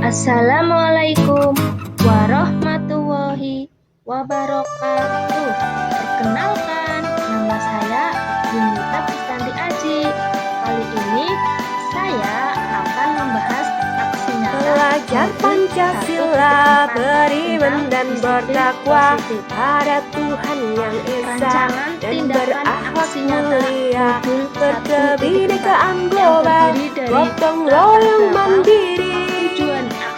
Assalamualaikum warahmatullahi wabarakatuh. Perkenalkan, nama saya Yunita Kristanti Aji. Kali ini saya akan membahas aksi nyata Belajar Pancasila, beriman dan bertakwa pada Tuhan yang Esa dan berakhlak mulia, berkebinekaan global, gotong royong mandiri,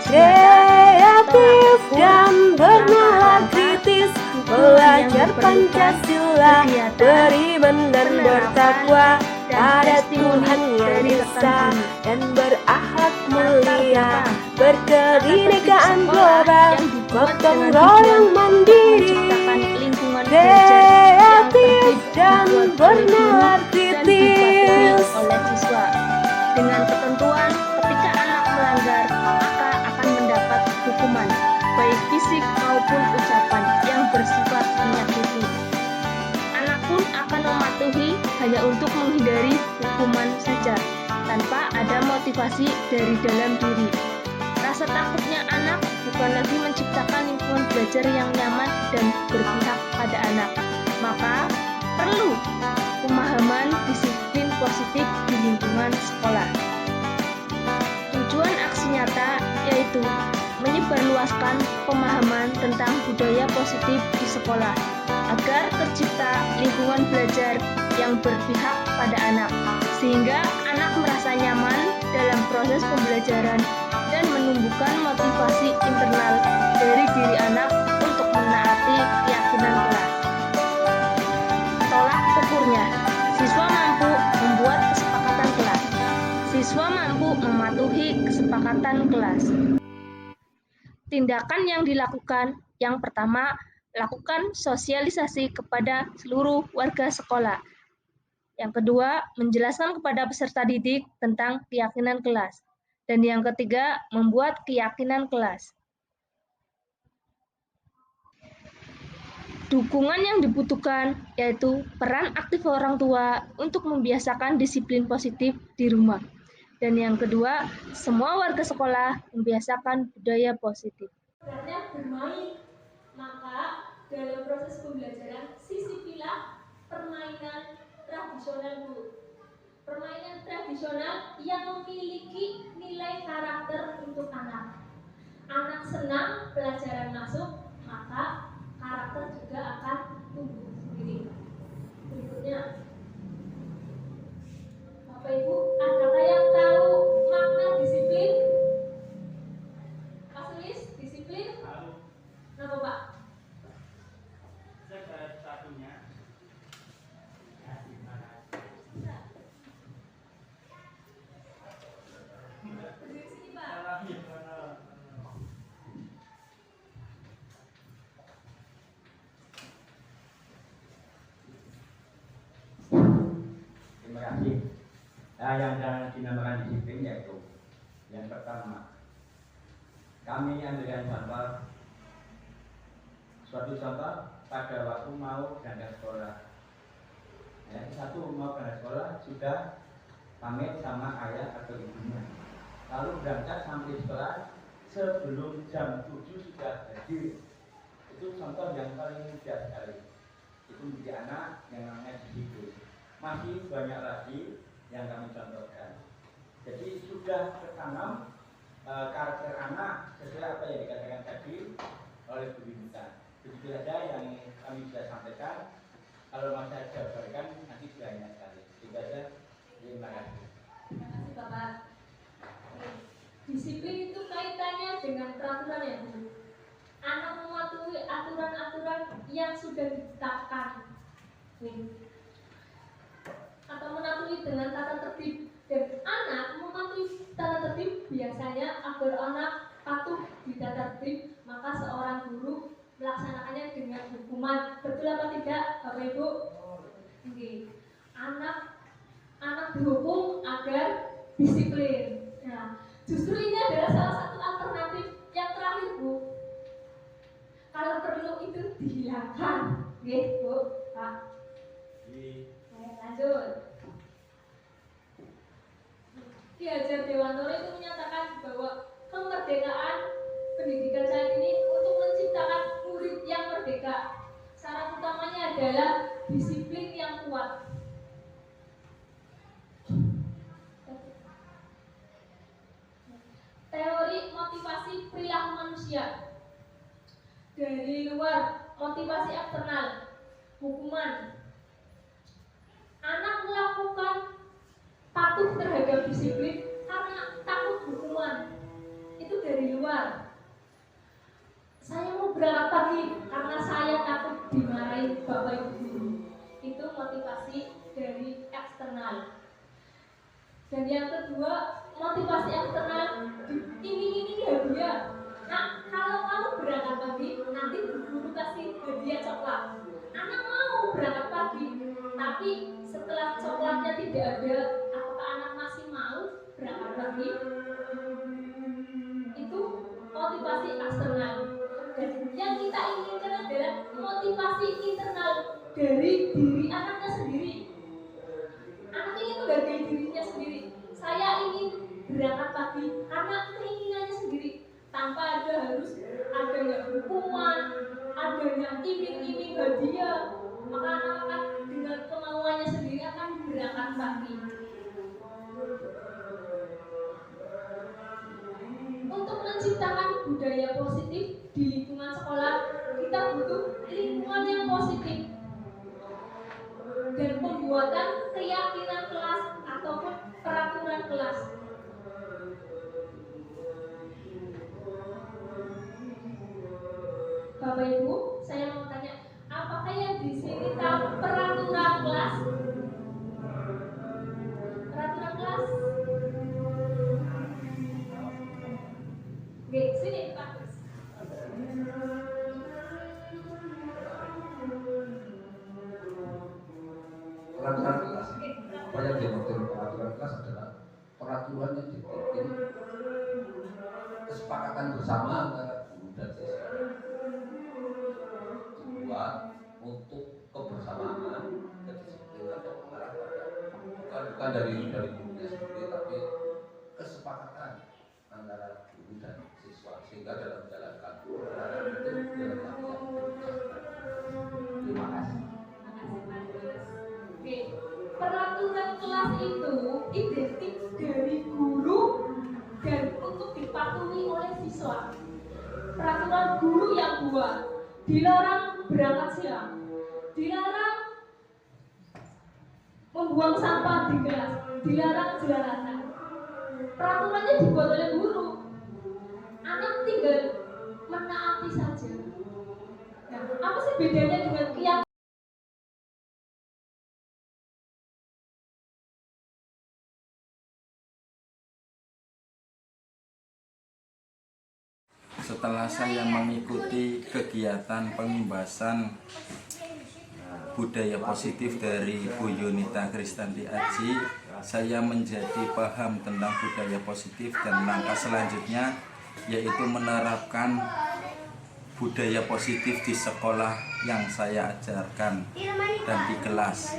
kreatif dan bernalar kritis. Belajar Pancasila, beriman dan bertakwa pada Tuhan yang Esa dan berakhlak mulia, berkebinekaan global, gotong royong mandiri, kreatif dan bernalar kritis. Oleh siswa dengan ketentuan ketika anak melanggar maka akan mendapat hukuman baik fisik maupun ucapan yang bersifat menyakiti. Anak pun akan mematuhi hanya untuk menghindari hukuman saja tanpa ada motivasi dari dalam diri. Rasa takutnya anak bukan lagi menciptakan lingkungan belajar yang nyaman dan berpihak pada anak. Maka perlu pemahaman disiplin positif di lingkungan sekolah. Tujuan aksi nyata yaitu menyebarluaskan pemahaman tentang budaya positif di sekolah agar tercipta lingkungan belajar yang berpihak pada anak, sehingga anak merasa nyaman dalam proses pembelajaran dan menumbuhkan motivasi internal dari diri anak untuk menaati keyakinan kelas. Tolak ukurnya, siswa mampu membuat kesepakatan kelas. Siswa mampu mematuhi kesepakatan kelas. Tindakan yang dilakukan, yang pertama, lakukan sosialisasi kepada seluruh warga sekolah. Yang kedua, menjelaskan kepada peserta didik tentang keyakinan kelas. Dan yang ketiga, membuat keyakinan kelas. Dukungan yang dibutuhkan yaitu peran aktif orang tua untuk membiasakan disiplin positif di rumah. Dan yang kedua, semua warga sekolah membiasakan budaya positif. Sebenarnya bermain, maka dalam proses pembelajaran sisipilah permainan tradisional, Bu. Permainan tradisional yang memiliki nilai karakter untuk anak. Anak senang pelajaran masuk, maka karakter juga akan tumbuh sendiri. Berikutnya, Bapak Ibu, adakah yang tahu makna disiplin? Pak Sulis, disiplin? Kenapa, Pak? Satunya. Berdiri sini, Pak. Terima kasih. Yang dinamakan disiplin yaitu yang pertama, kami ambilkan contoh, suatu contoh pada waktu mau berangkat sekolah. Satu mau berangkat sekolah sudah pamit sama ayah atau ibunya. Lalu berangkat sampai sekolah sebelum jam 7 sudah hadir. Itu contoh yang paling mudah sekali. Itu menjadi anak yang namanya disiplin. Masih banyak lagi yang kami contohkan. Jadi sudah tertanam karakter anak sesuai apa yang dikatakan tadi oleh Bu Yunita. Begitu saja yang kami bisa sampaikan. Kalau masih jabarkan nanti banyak sekali. Itu saja. Terima kasih. Terima kasih, Bapak. Disiplin itu kaitannya dengan peraturan ya, Bu. Anak mematuhi aturan-aturan yang sudah ditetapkan. Atau mematuhi dengan tata tertib. Dan anak mematuhi tata tertib biasanya agar anak patuh di tata tertib, maka seorang guru melaksanakannya dengan hukuman. Betul apa tidak, Bapak Ibu? Oke. Anak dihukum agar disiplin. Nah, justru ini adalah salah satu alternatif yang terakhir, Bu. Kalau perlu itu dihilangkan, oke, Bu, Pak. Lanjut. Ki Hajar Dewantara itu menyatakan bahwa kemerdekaan Teori motivasi perilaku manusia. Dari luar, motivasi eksternal, hukuman. Anak melakukan patuh terhadap disiplin karena takut hukuman. Itu dari luar. Saya mau berangkat pagi karena saya takut dimarahin bapak ibu guru. Itu motivasi dari eksternal. Dan yang kedua, motivasi eksternal, iming-iming hadiah. Nah, kalau kamu berangkat pagi, nanti guru kasih hadiah coklat. Anak mau berangkat pagi, tapi setelah coklatnya tidak ada, apakah anak masih mau berangkat pagi? Itu motivasi eksternal. Dan yang kita inginkan adalah motivasi internal dari diri anaknya sendiri. Anak ingin menghargai dirinya sendiri. Saya ingin berangkat pagi karena keinginannya sendiri, tanpa harus adanya hukuman, adanya iming-iming hadiah. Maka anak akan dengan kemauannya sendiri akan berangkat pagi. Untuk menciptakan budaya positif di lingkungan sekolah, kita butuh lingkungan yang positif dan pembuatan keyakinan kelas ataupun peraturan kelas. Bapak Ibu, saya mau tanya, apakah yang di sini tahu peraturan kelas? Peraturan kelas? Oke, sini Pak. Peraturan kelas, apa yang dimaksud peraturan kelas adalah peraturan yang dibikin kesepakatan bersama antara guru dan siswa, dibuat untuk kebersamaan, kedisiplinan dan mengarah pada bukan dari gurunya sendiri, tapi kesepakatan antara guru dan siswa, sehingga dalam menjalankan pelajaran itu dilakukan. Terima kasih. Oke, peraturan kelas itu identik dari guru dan untuk dipatuhi oleh siswa. Peraturan guru yang buat, dilarang berangkat siang, dilarang membuang sampah di kelas, dilarang jalanan. Peraturannya dibuat oleh guru. Anak tinggal menaati saja. Nah, apa sih bedanya dengan keyakinan? Setelah saya mengikuti kegiatan pengimbasan budaya positif dari Bu Yunita Kristanti Aji, saya menjadi paham tentang budaya positif dan langkah selanjutnya yaitu menerapkan budaya positif di sekolah yang saya ajarkan dan di kelas.